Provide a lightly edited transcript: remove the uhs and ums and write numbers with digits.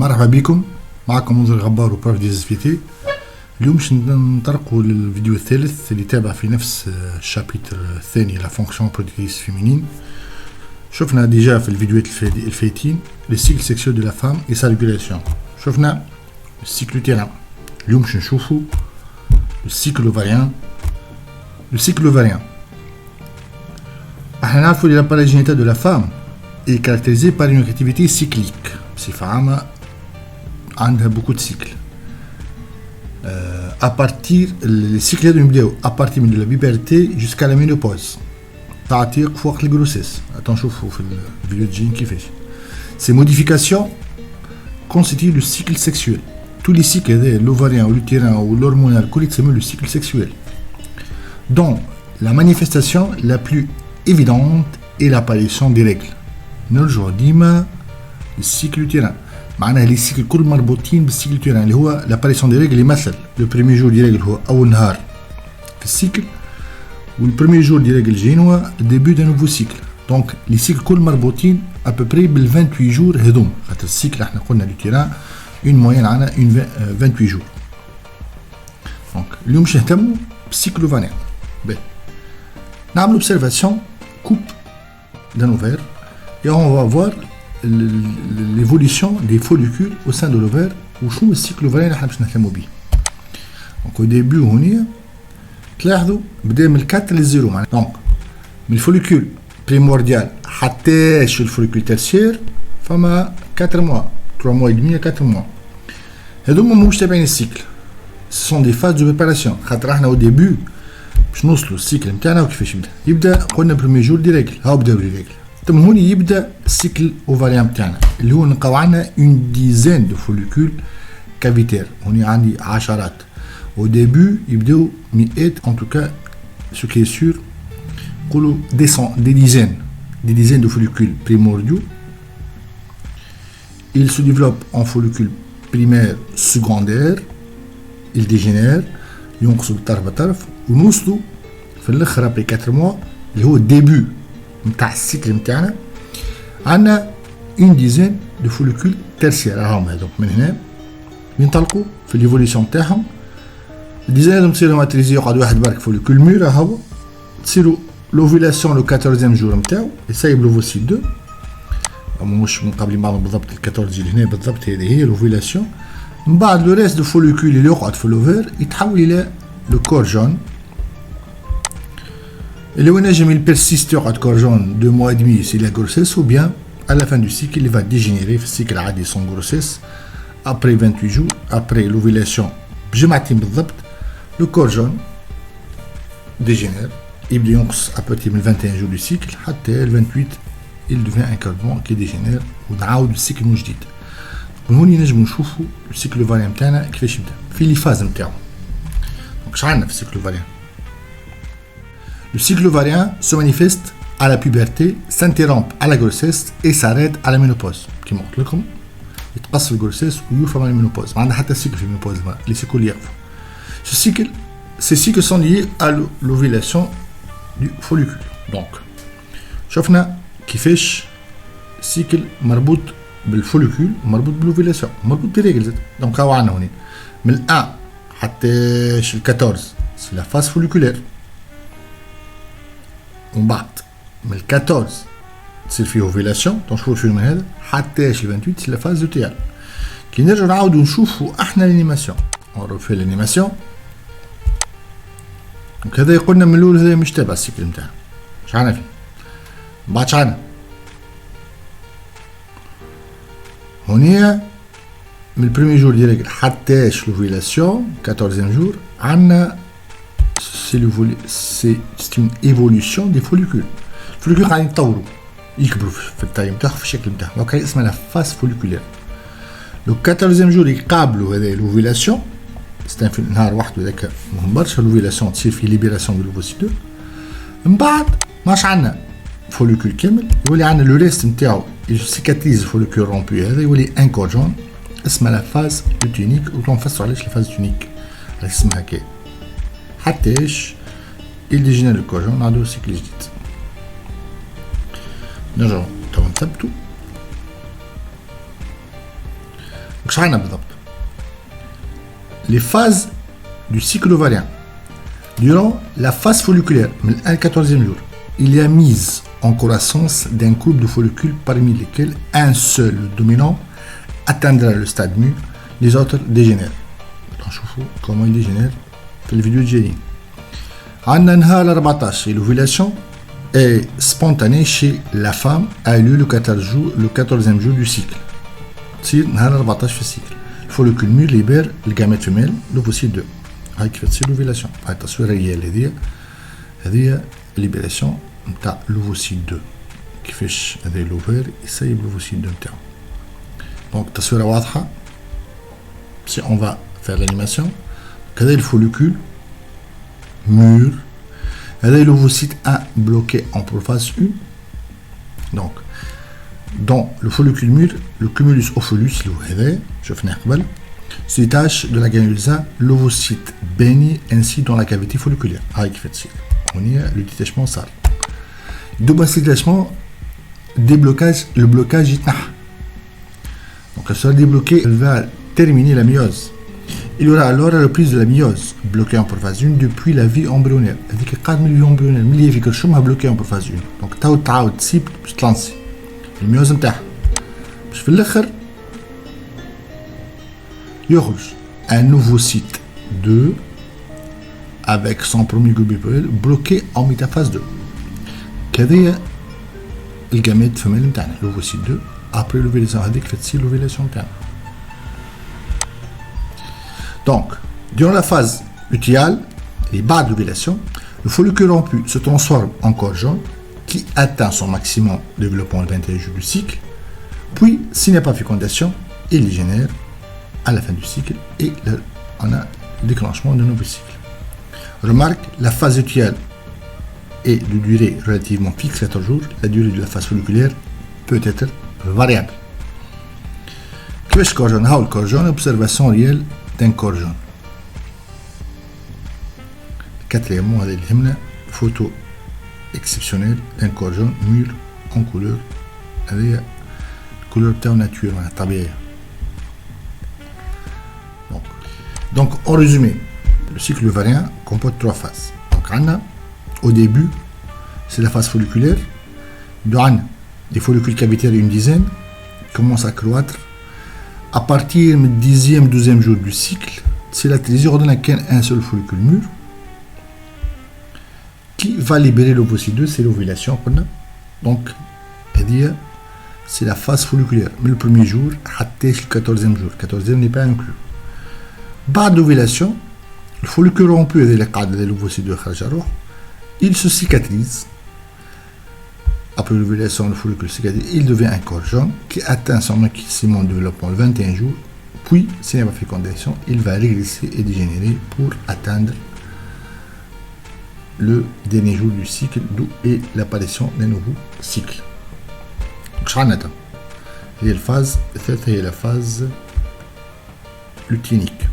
مرحبا بكم، معكم منذر الغبار وبروف ديزفيتي. اليوم باش نطرقوا للفيديو الثالث اللي تابع في نفس الشابيتر الثاني لا فونكسيون برودكتيس فيمينين. شفنا ديجا في الفيديوهات الفايتين لي سيكل سيكسيول دو لا فام اي سا ريغولاسيون، شفنا السيكل تيران. اليوم باش نشوفوا السيكل اوفاريان. السيكل اوفاريان احنا نعرفوا لي لاباري جينيتال دو لا فام اي كاركتيريزي بار اون اكتيفيتي سيكليك، بصفة عامة عندها بوكو دو سيكل. ابارتير السيكل هذو يبداو ابارتير من لا بيبرتي جوسكا لا مينوبوز، تعتيق في وقت الجروسيس. نشوفوا في الفيديو الجاي كيفاش سي موديفيكاسيون كونستيتيو لو سيكل سيكسويل. tous les cycles هذا l'ovarien ou l'utérien ou l'hormonal كل يتسمى le cycle sexuel. Donc la manifestation la plus évidente est l'apparition des règles. نرجعوا ديما السيكل utérin، معناها لي سيكل كل مربوطين بالسيكل utérin اللي هو l'apparition des règles. يمثل لو بريمي جور دي ريغل هو اول نهار في السيكل، والبريمي جور دي ريغل جايين هو الديبي دو نوفو سيكل. دونك لي سيكل كل مربوطين ابوبري بال 28 جور هذوم، خاطر السيكل احنا قلنا اليوتيران une moyenne عنا 28 jours. Donc اليوم باش نهتموا بالسيكل اوفاريان. باهي نعملوا observation coupe d'un ovaire et on va voir l'évolution des follicules au sein de l'ovaire وشنو السيكل اوفاريان اللي احنا باش نهتموا بيه. دونك au début هنا تلاحظوا بدا من 4 ل 0 معناها. دونك من الفوليكول بريمورديال حتى الفوليكول تيرسيير فما 4 mois 3 mois et demi à 4 mois. هذوما ماهوش تابعين السيكل، سون دي فاز دو بريباراسيون. خاطر احنا او ديبي باش نوصلوا السيكل نتاعنا وكيفاش يبدا قلنا بريمي جور دي ريغل، هاو بداو لي ريغل. تم هوني يبدا السيكل اوفاريان نتاعنا اللي هو نلقاو عندنا اون ديزين دو فوليكول كافيتير. هوني عندي عشرات او ديبي يبداو مئات ان توكا سو كي سور نقولوا دي ديزين دو فوليكول بريمورديو. Il se développe en follicule primaire secondaire, il dégénère ينقصوا بطرف بطرف ونوصلوا في الاخر ابري 4 mois اللي هو الديبي نتاع السيكل نتاعنا عندنا اون ديزين دو فوليكول تيرسيير. راهم هذوك من هنا ينطلقوا في ليفوليسيون تاعهم. الديزين هذوم تصيروا ماتريزي يقعد واحد برك فوليكول مير هاو تصيروا لوفيلاسيون لو 14 جور نتاعو يسايب لوفوسيت 2 مش مقابلين بعضهم بالضبط. ال 14 اللي هنا بالضبط هذه هي لوفيلاسيون. من بعد لو ريست دو فوليكول اللي يقعد في لوفير يتحول الى لو كور جون اللي هو نجم يبرسيست يقعد كور جون 2 mois et demi سي لا غروسيس ou bien à la fin du cycle il va dégénérer في السيكل العادي سون غروسيس après 28 jours après لوفيلاسيون بجمعتين بالضبط. لو كور جون ديجينير يبدا ينقص ابارtir من 21 jours du cycle حتى ال 28 il devient un carbone qui dégénère ونعاود السيكل من جديد. هوني نجمو نشوفوا السيكل اوفاريان نتاعنا كيفاش يبدا في لي فاز نتاعو. دونك اش عندنا في السيكل اوفاريان؟ Le cycle ovarien se manifeste à la puberté, s'interrompt à la grossesse et s'arrête à la ménopause. كيما قلت لكم يتقص في الجروسيس ويوفى مع المينوبوز، ما عندنا حتى سيكل في المينوبوز اللي سيكل يقفوا. Ces cycles sont liés à l'ovulation du follicule. Donc شفنا كيفاش سيكل مربوط بالفوليكول مربوط بالوفيلاسيون مربوط بريغل زاد. دونك هاو عندنا هوني من 1 حتى ال 14 سي لا فاز فوليكولير، ومن بعد من ال 14 تصير فيه اوفيلاسيون. تنشوفوا فيه من هذا حتى ال 28 سي لا فاز لوتيال. كي نرجعوا نعاودوا نشوفوا احنا الانيماسيون نورو في الانيماسيون. دونك هذا قلنا من الاول هذا مش تابع السيكل نتاعنا. اش عندنا فيه؟ من بعد شعنا هونيا من البريمي جور دي ريغل حتى لوفيلاسيون 14 جور عندنا سي اون ايفوليسيون دي فوليكول. الفوليكول قاعدين يتطوروا يكبروا في التايم نتاعهم في الشكل نتاعهم، دونك هاي اسمها فاز فوليكولير. لو 14 جور يقابلوا هذا لوفيلاسيون ستان في نهار وحده هذاك مهم برشا. لوفيلاسيون تصير في ليبيراسيون دو لوفوسيت 2. من بعد ماش عندنا فوليكول كامل يولي عندنا لو ريست نتاعو سيكاتريز فوليكول رومبي هذا يولي ان كورجون اسمها لا فاز لوتينيك. ونفسروا علاش لا فاز لوتينيك علاش اسمها هكا حتىش il dégénère le كورجون نعدو سيكل جديد. نرجعو توا نثبتو Les phases du cycle ovarien. Durant la phase folliculaire, le 14e jour, il y a mise en croissance d'un couple de follicules parmi lesquels un seul, le dominant, atteindra le stade mûr, les autres dégénèrent. Attention, comment ils dégénèrent dans la vidéo de Jéline. L'ovulation est spontanée chez la femme, a lieu le 14e jour du cycle. C'est le cycle. Le follicule mûr libère le gamète femelle, l'ovocyte 2. C'est l'ovulation. C'est libération de l'ovocyte 2. Qui fait l'ovaire et ça y est l'ovocyte 2. Donc, si on va faire l'animation, quel est le follicule mûr? Quel est l'ovocyte 1 bloqué en prophase 1? Donc, dans le follicule mûr, le cumulus ovolus, se détache de la granulosa, l'ovocyte baigne ainsi dans la cavité folliculaire. On y a le détachement sale. Double détachement, déblocage, le blocage itna. Donc, elle sera débloquée, elle va terminer la myose. Il y aura alors la reprise de la myose, bloquée en prophase 1 depuis la vie embryonnaire. C'est-à-dire que 4 millions embryonnaires, milliers de choses bloquées en prophase 1. Donc, تعاود تسيب باش تلانسي الميوز نتاعها. باش في الاخر يخرج un ovocyte 2 avec son premier globule bloqué en métaphase 2. كذا الجاميت فمال نتاعنا l'ovocyte 2 après l'ovulation هذيك تصير l'ovulation نتاعنا. Donc, durant la phase lutéale et bas d'ovulation, le follicule rompu se transforme en corps jaune qui atteint son maximum de développement le 21 jours du cycle. Puis, s'il n'y a pas fécondation, il dégénère à la fin du cycle et on a le déclenchement d'un nouveau cycle. Remarque, la phase lutéale est de durée relativement fixe, 14 jours. La durée de la phase folliculaire peut être variable. Qu'est-ce que le corps jaune? Observation réelle d'un corps jaune. Quatrièmement, une photo exceptionnelle d'un corps jaune mûr en couleur. La couleur de nature, donc, en résumé, le cycle ovarien comporte 3 phases. Donc, au début, c'est la phase folliculaire. Des follicules cavitaires, une dizaine, commencent à croître. À partir du 10e, 12e jour du cycle, c'est la trésie ordonne un seul follicule mûr qui va libérer l'ovocyte 2, c'est l'ovulation. Donc, c'est la phase folliculaire. Mais le premier jour, le 14e jour. Le 14e n'est pas inclus. Bas d'ovulation, le follicule rompu et l'ovocyte 2, il se cicatrise. Après l'ovulation, le follicule cicatrise, il devient un corps jaune qui atteint son maximum de développement le 21 jours. Puis, s'il n'y a pas fécondation, il va régresser et dégénérer pour atteindre le dernier jour du cycle, d'où est l'apparition d'un nouveau cycle. Donc, la phase lutéinique.